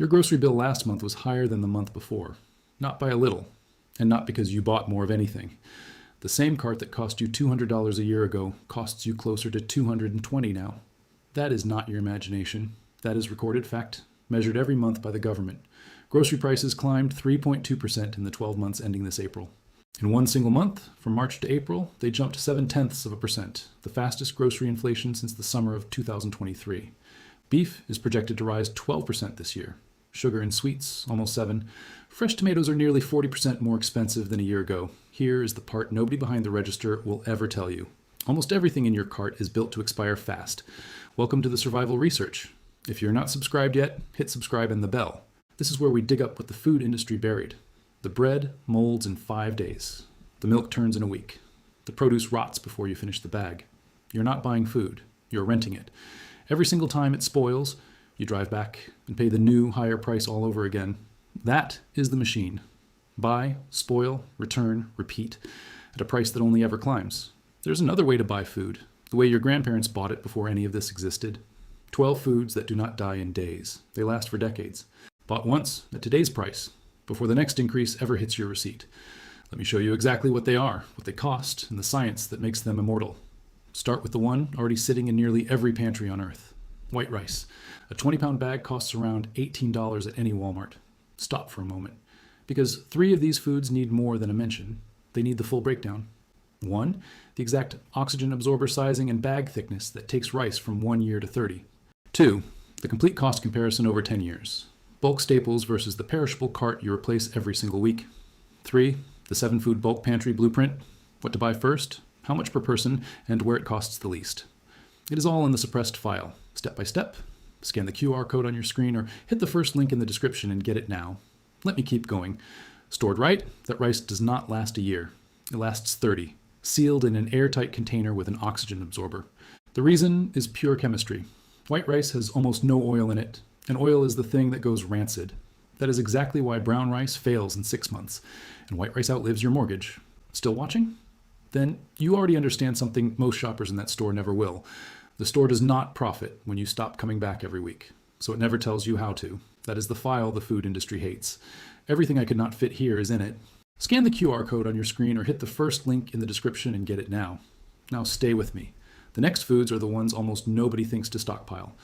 Your grocery bill last month was higher than the month before, not by a little, and not because you bought more of anything. The same cart that cost you $200 a year ago costs you closer to $220 now. That is not your imagination. That is recorded fact, measured every month by the government. Grocery prices climbed 3.2% in the 12 months ending this April. In one single month, from March to April, they jumped 0.7%, the fastest grocery inflation since the summer of 2023. Beef is projected to rise 12% this year. Sugar and sweets, almost 7%. Fresh tomatoes are nearly 40% more expensive than a year ago. Here is the part nobody behind the register will ever tell you. Almost everything in your cart is built to expire fast. Welcome to the survival research. If you're not subscribed yet, hit subscribe and the bell. This is where we dig up what the food industry buried. The bread molds in 5 days. The milk turns in a week. The produce rots before you finish the bag. You're not buying food. You're renting it. Every single time it spoils, you drive back and pay the new, higher price all over again. That is the machine. Buy, spoil, return, repeat, at a price that only ever climbs. There's another way to buy food, the way your grandparents bought it before any of this existed. 12 foods that do not die in days. They last for decades. Bought once, at today's price, before the next increase ever hits your receipt. Let me show you exactly what they are, what they cost, and the science that makes them immortal. Start with the one already sitting in nearly every pantry on Earth. White rice. A 20-pound bag costs around $18 at any Walmart. Stop for a moment. Because 3 of these foods need more than a mention. They need the full breakdown. 1, the exact oxygen absorber sizing and bag thickness that takes rice from 1 year to 30. 2, the complete cost comparison over 10 years. Bulk staples versus the perishable cart you replace every single week. 3, the 7-food bulk pantry blueprint. What to buy first, how much per person, and where it costs the least. It is all in the suppressed file, step by step. Scan the QR code on your screen or hit the first link in the description and get it now. Let me keep going. Stored right, that rice does not last a year. It lasts 30, sealed in an airtight container with an oxygen absorber. The reason is pure chemistry. White rice has almost no oil in it, and oil is the thing that goes rancid. That is exactly why brown rice fails in 6 months, and white rice outlives your mortgage. Still watching? Then you already understand something most shoppers in that store never will. The store does not profit when you stop coming back every week, so it never tells you how to. That is the file the food industry hates. Everything I could not fit here is in it. Scan the QR code on your screen or hit the first link in the description and get it now. Now stay with me. The next foods are the ones almost nobody thinks to stockpile.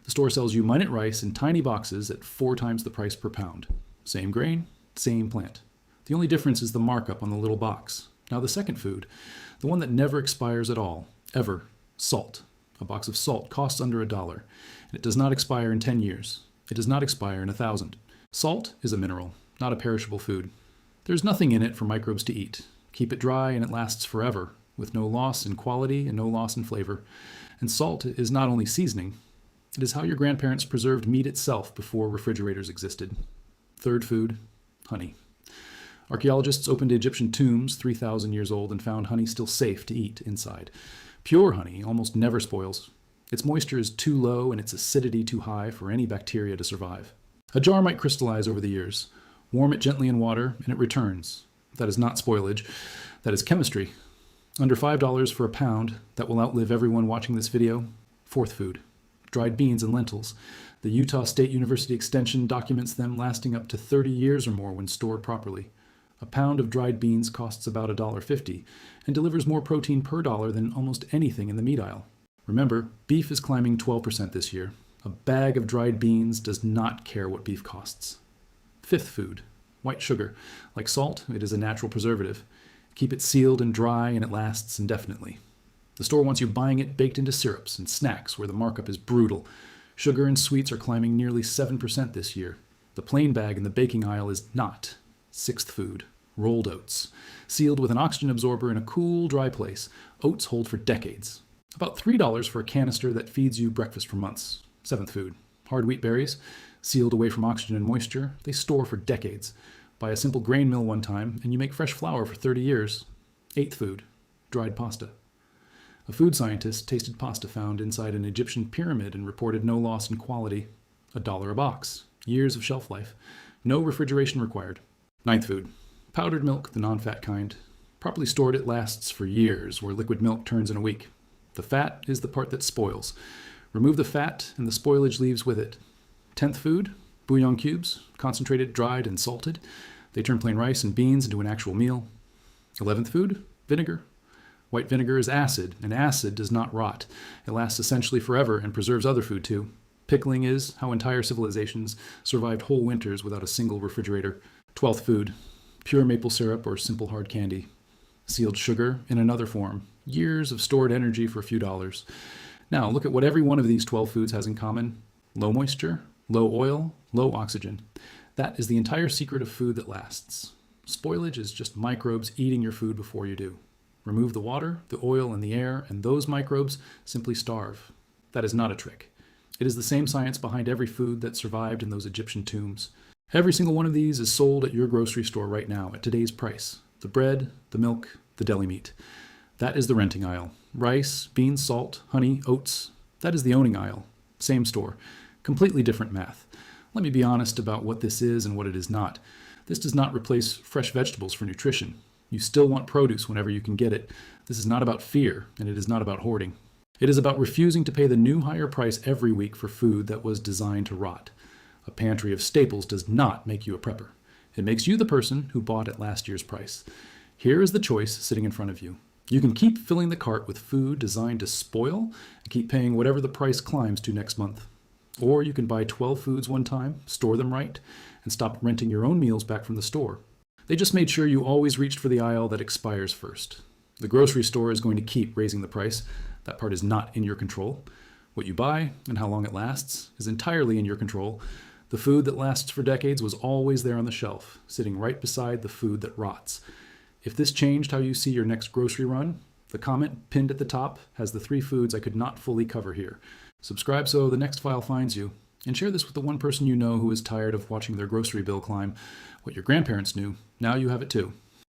The store sells you minute rice in tiny boxes at 4 times the price per pound. Same grain, same plant. The only difference is the markup on the little box. Now the second food, the one that never expires at all, ever, salt. A box of salt costs under $1, and it does not expire in 10 years. It does not expire in 1,000. Salt is a mineral, not a perishable food. There's nothing in it for microbes to eat. Keep it dry and it lasts forever, with no loss in quality and no loss in flavor. And salt is not only seasoning, it is how your grandparents preserved meat itself before refrigerators existed. Third food, honey. Archaeologists opened Egyptian tombs 3,000 years old and found honey still safe to eat inside. Pure honey almost never spoils. Its moisture is too low and its acidity too high for any bacteria to survive. A jar might crystallize over the years. Warm it gently in water and it returns. That is not spoilage. That is chemistry. Under $5 for a pound, that will outlive everyone watching this video. Fourth food, dried beans and lentils. The Utah State University Extension documents them lasting up to 30 years or more when stored properly. A pound of dried beans costs about $1.50 and delivers more protein per dollar than almost anything in the meat aisle. Remember, beef is climbing 12% this year. A bag of dried beans does not care what beef costs. Fifth food, white sugar. Like salt, it is a natural preservative. Keep it sealed and dry and it lasts indefinitely. The store wants you buying it baked into syrups and snacks where the markup is brutal. Sugar and sweets are climbing nearly 7% this year. The plain bag in the baking aisle is not. Sixth food, rolled oats. Sealed with an oxygen absorber in a cool, dry place, oats hold for decades. About $3 for a canister that feeds you breakfast for months. Seventh food, hard wheat berries. Sealed away from oxygen and moisture, they store for decades. Buy a simple grain mill one time, and you make fresh flour for 30 years. Eighth food, dried pasta. A food scientist tasted pasta found inside an Egyptian pyramid and reported no loss in quality. $1 a box. Years of shelf life. No refrigeration required. Ninth food, powdered milk, the non-fat kind. Properly stored, it lasts for years, where liquid milk turns in a week. The fat is the part that spoils. Remove the fat, and the spoilage leaves with it. 10th food, Bouillon cubes, concentrated, dried, and salted. They turn plain rice and beans into an actual meal. 11th food, vinegar. White vinegar is acid, and acid does not rot. It lasts essentially forever and preserves other food too. Pickling is how entire civilizations survived whole winters without a single refrigerator. 12th food, pure maple syrup or simple hard candy. Sealed sugar in another form. Years of stored energy for a few dollars. Now, look at what every one of these 12 foods has in common. Low moisture, low oil, low oxygen. That is the entire secret of food that lasts. Spoilage is just microbes eating your food before you do. Remove the water, the oil, and the air, and those microbes simply starve. That is not a trick. It is the same science behind every food that survived in those Egyptian tombs. Every single one of these is sold at your grocery store right now at today's price. The bread, the milk, the deli meat. That is the renting aisle. Rice, beans, salt, honey, oats. That is the owning aisle. Same store. Completely different math. Let me be honest about what this is and what it is not. This does not replace fresh vegetables for nutrition. You still want produce whenever you can get it. This is not about fear, and it is not about hoarding. It is about refusing to pay the new higher price every week for food that was designed to rot. A pantry of staples does not make you a prepper. It makes you the person who bought at last year's price. Here is the choice sitting in front of you. You can keep filling the cart with food designed to spoil and keep paying whatever the price climbs to next month. Or you can buy 12 foods one time, store them right, and stop renting your own meals back from the store. They just made sure you always reached for the aisle that expires first. The grocery store is going to keep raising the price. That part is not in your control. What you buy and how long it lasts is entirely in your control. The food that lasts for decades was always there on the shelf, sitting right beside the food that rots. If this changed how you see your next grocery run, the comment pinned at the top has the 3 foods I could not fully cover here. Subscribe so the next file finds you, and share this with the one person you know who is tired of watching their grocery bill climb. What your grandparents knew, now you have it too.